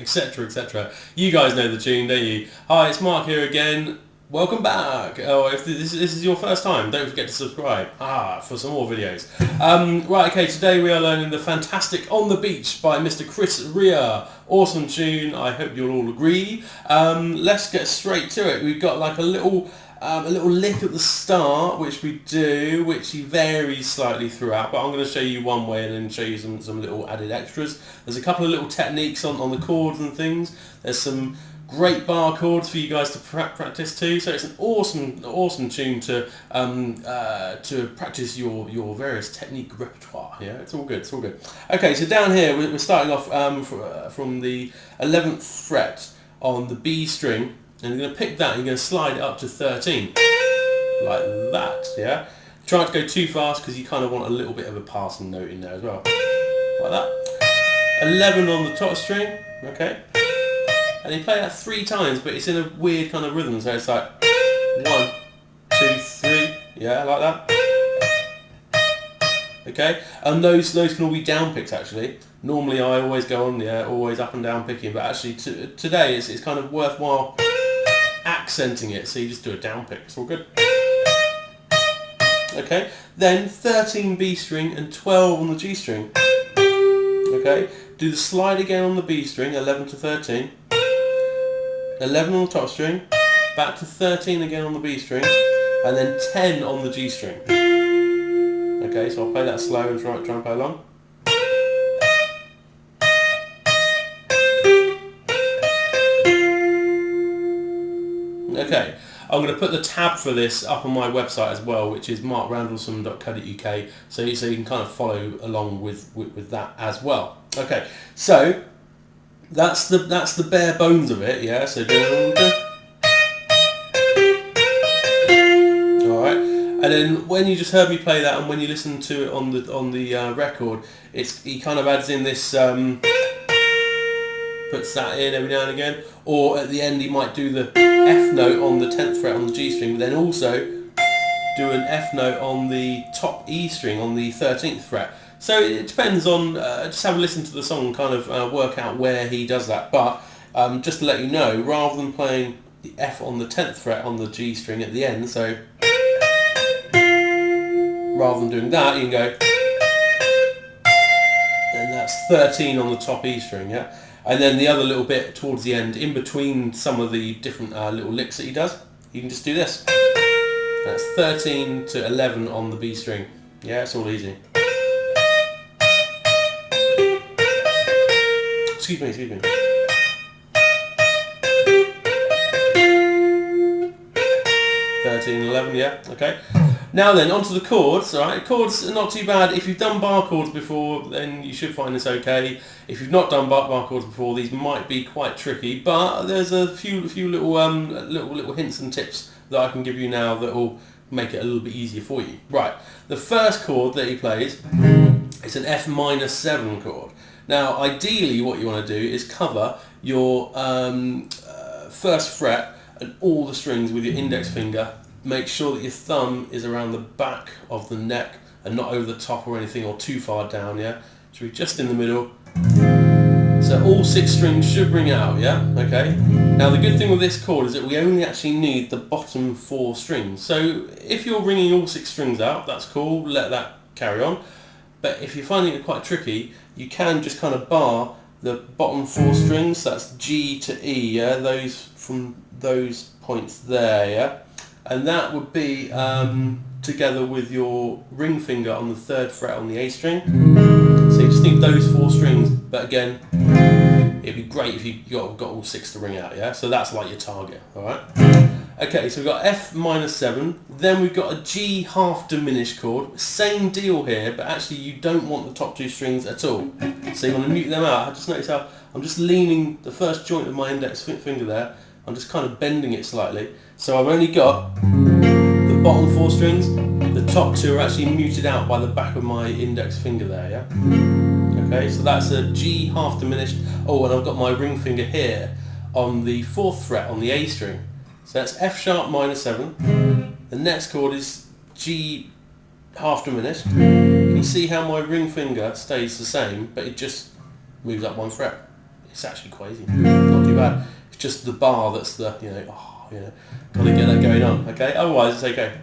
etc, etc. You guys know the tune, don't you? Hi, it's Mark here again. Welcome back. Oh, if this is your first time, don't forget to subscribe for some more videos. Right, okay, today we are learning the fantastic On the Beach by Mr. Chris Rea. Awesome tune, I hope you'll all agree. Let's get straight to it. We've got like a little lick at the start, which he varies slightly throughout, but I'm going to show you one way and then show you some little added extras. There's a couple of little techniques on the chords and things. There's some great bar chords for you guys to practice too, so it's an awesome tune to practice your various technique repertoire. Yeah, it's all good. Okay, so down here we're starting off from the 11th fret on the B string, and you're going to pick that and you're going to slide it up to 13 like that. Yeah, try not to go too fast because you kind of want a little bit of a passing note in there as well, like that. 11 on the top string. Okay. And you play that 3 times, but it's in a weird kind of rhythm, so it's like 1, 2, 3, yeah, like that. Okay, and those can all be down picks actually. Normally I always go on, always up and down picking, but actually today it's kind of worthwhile accenting it, so you just do a down pick, it's all good. Okay, then 13 B string and 12 on the G string. Okay, do the slide again on the B string, 11 to 13. 11 on the top string, back to 13 again on the B string, and then 10 on the G string. Okay, so I'll play that slow and try and play along. Okay, I'm going to put the tab for this up on my website as well, which is markrandlesome.co.uk, so you can kind of follow along with that as well. Okay, so that's the bare bones of it, yeah. So all right, and then when you just heard me play that, and when you listen to it on the record, he kind of adds in this, puts that in every now and again, or at the end he might do the F note on the 10th fret on the G string, but then also do an F note on the top E string on the 13th fret. So it depends on, just have a listen to the song and kind of work out where he does that. But just to let you know, rather than playing the F on the 10th fret on the G string at the end, so rather than doing that, you can go, and that's 13 on the top E string, yeah? And then the other little bit towards the end, in between some of the different little licks that he does, you can just do this. That's 13 to 11 on the B string. Yeah, it's all easy. Excuse me. (13, 11), yeah, okay. Now then, onto the chords, alright. Chords are not too bad. If you've done bar chords before, then you should find this okay. If you've not done bar chords before, these might be quite tricky, but there's a few little hints and tips that I can give you now that will make it a little bit easier for you. Right, the first chord that he plays, it's an F minor 7 chord. Now, ideally, what you want to do is cover your first fret and all the strings with your index finger. Make sure that your thumb is around the back of the neck and not over the top or anything, or too far down, yeah? Should be just in the middle. So all 6 strings should ring out, yeah? Okay. Now, the good thing with this chord is that we only actually need the bottom 4 strings. So if you're ringing all 6 strings out, that's cool, let that carry on. But if you're finding it quite tricky, you can just kind of bar the bottom 4 strings, that's G to E, yeah, those from those points there, yeah, and that would be together with your ring finger on the 3rd fret on the A string. So you just need those 4 strings, but again, it'd be great if you got all 6 to ring out, yeah. So that's like your target, all right. Okay, so we've got F minor 7, then we've got a G half diminished chord. Same deal here, but actually you don't want the top 2 strings at all. So you want to mute them out. I just notice how I'm just leaning the first joint of my index finger there. I'm just kind of bending it slightly. So I've only got the bottom 4 strings. The top 2 are actually muted out by the back of my index finger there, yeah? Okay, so that's a G half diminished. Oh, and I've got my ring finger here on the 4th fret on the A string. So that's F sharp minor 7. The next chord is G half diminished. You can see how my ring finger stays the same, but it just moves up 1 fret. it's actually quite easy. Not too bad. It's just the bar that's the, gotta get that going on, okay? Otherwise it's okay.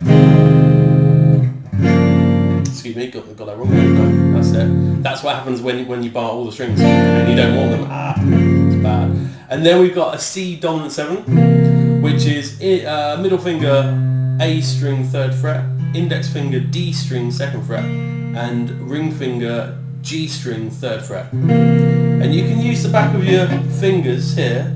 Excuse me, got that wrong. No, that's it. That's what happens when you bar all the strings and you don't want them. It's bad. And then we've got a C dominant 7, which is middle finger A string 3rd fret, index finger D string 2nd fret, and ring finger G string 3rd fret. And you can use the back of your fingers here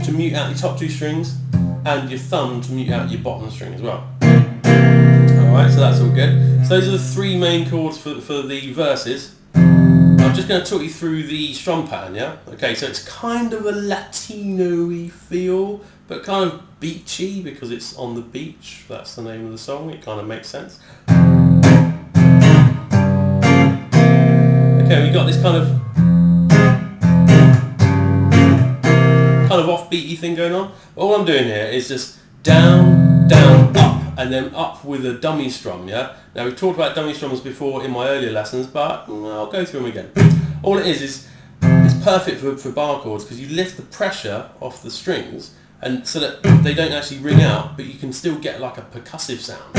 to mute out your top 2 strings, and your thumb to mute out your bottom string as well. Alright, so that's all good. So those are the 3 main chords for the verses. I'm just going to talk you through the strum pattern, yeah? Okay, so it's kind of a Latino-y feel, but kind of beachy because it's on the beach. That's the name of the song. It kind of makes sense. Okay, we got this kind of offbeaty thing going on. All I'm doing here is just down, down, up, and then up with a dummy strum, yeah? Now we've talked about dummy strums before in my earlier lessons, but I'll go through them again. All it is it's perfect for bar chords because you lift the pressure off the strings, and so that they don't actually ring out, but you can still get like a percussive sound.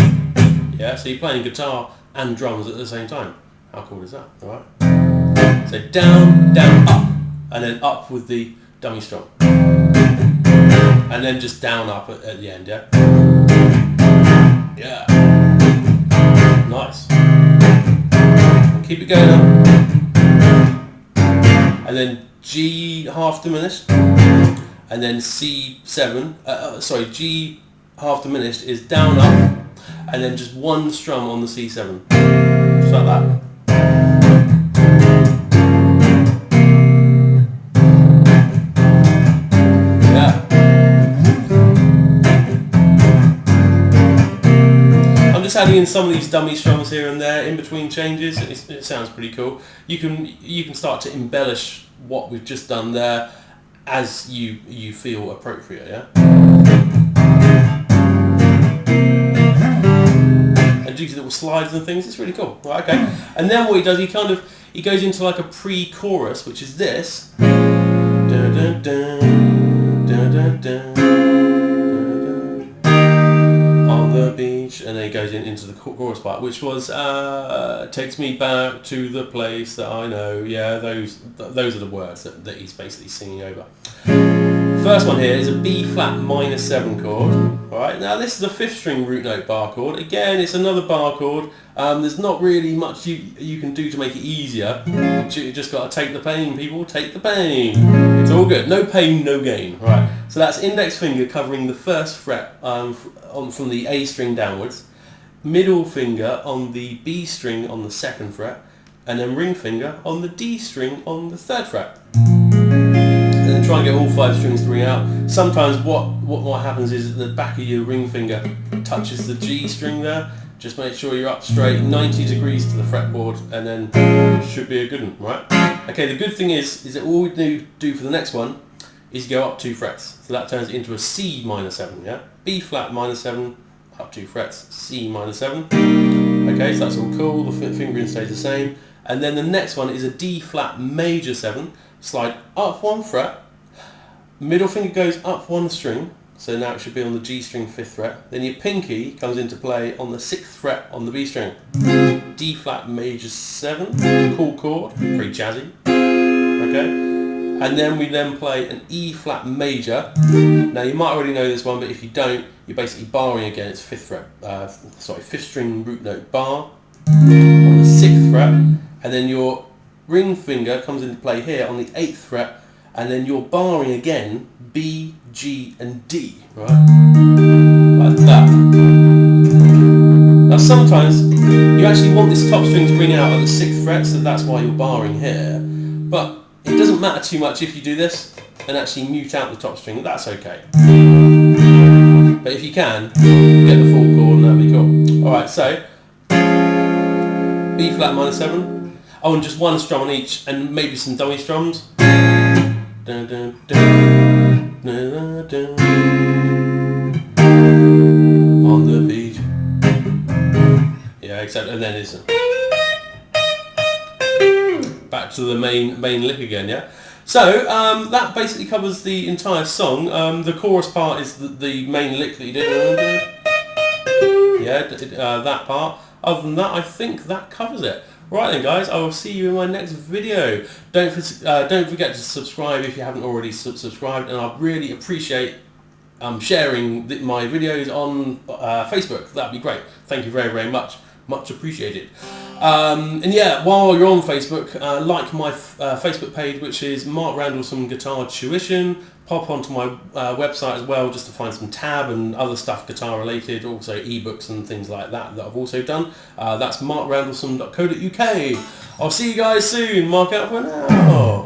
Yeah, so you're playing guitar and drums at the same time. How cool is that? Alright. So down, down, up, and then up with the dummy strum. And then just down, up at the end, yeah? Yeah. Nice. Keep it going up. And then G half diminished. And then C7, G half diminished is down, up, and then just one strum on the C7. Just like that. Yeah. I'm just adding in some of these dummy strums here and there in between changes. It sounds pretty cool. You can start to embellish what we've just done there as you feel appropriate, yeah? And do little slides and things, it's really cool. Right, okay. And then what he does, he goes into like a pre-chorus, which is this. Dun, dun, dun, dun, dun, dun, on the beach, and then he goes into the chorus part, which was takes me back to the place that I know. Yeah, those are the words that he's basically singing over. First one here is a B flat minor 7 chord. Alright, now this is a 5th string root note bar chord. Again, it's another bar chord. There's not really much you can do to make it easier. You just got to take the pain, people. Take the pain. It's all good. No pain, no gain. Right. So that's index finger covering the 1st fret from the A string downwards. Middle finger on the B string on the 2nd fret. And then ring finger on the D string on the 3rd fret. And then try and get all 5 strings to ring out. Sometimes what happens is that the back of your ring finger touches the G string there. Just make sure you're up straight 90 degrees to the fretboard, and then should be a good one, right? Okay, the good thing is that all we do for the next one is go up 2 frets. So that turns it into a C minor 7, yeah? B flat minor 7, up 2 frets, C minor 7. Okay, so that's all cool, the fingering stays the same. And then the next one is a D flat major 7, slide up 1 fret, middle finger goes up 1 string, so now it should be on the G string 5th fret, then your pinky comes into play on the 6th fret on the B string. D flat major 7, cool chord, pretty jazzy, okay? And then we play an E flat major. Now you might already know this one, but if you don't, you're basically barring again, it's 5th fret, 5th string root note bar on the 6th fret, and then your ring finger comes into play here on the 8th fret, and then you're barring again B, G and D, right? Like that. Now sometimes you actually want this top string to ring out at the 6th fret, so that's why you're barring here. But it doesn't matter too much if you do this and actually mute out the top string, that's okay. But if you can, get the full chord and that'd be cool. Alright, so B flat minor 7. Oh, and just one strum on each, and maybe some dummy strums. Dun, dun, dun, dun, dun, on the beach. Yeah, except, and then it's back to the main lick again, yeah? So that basically covers the entire song. The chorus part is the main lick that you did. Yeah, that part. Other than that, I think that covers it. Right then, guys, I will see you in my next video. Don't forget to subscribe if you haven't already subscribed, and I really appreciate sharing my videos on Facebook. That'd be great. Thank you very, very much. Much appreciated. And yeah, while you're on Facebook, like my Facebook page, which is Mark Randlesome Guitar Tuition. Pop onto my website as well, just to find some tab and other stuff guitar related, also ebooks and things like that I've also done. That's markrandlesome.co.uk. I'll see you guys soon. Mark out for now.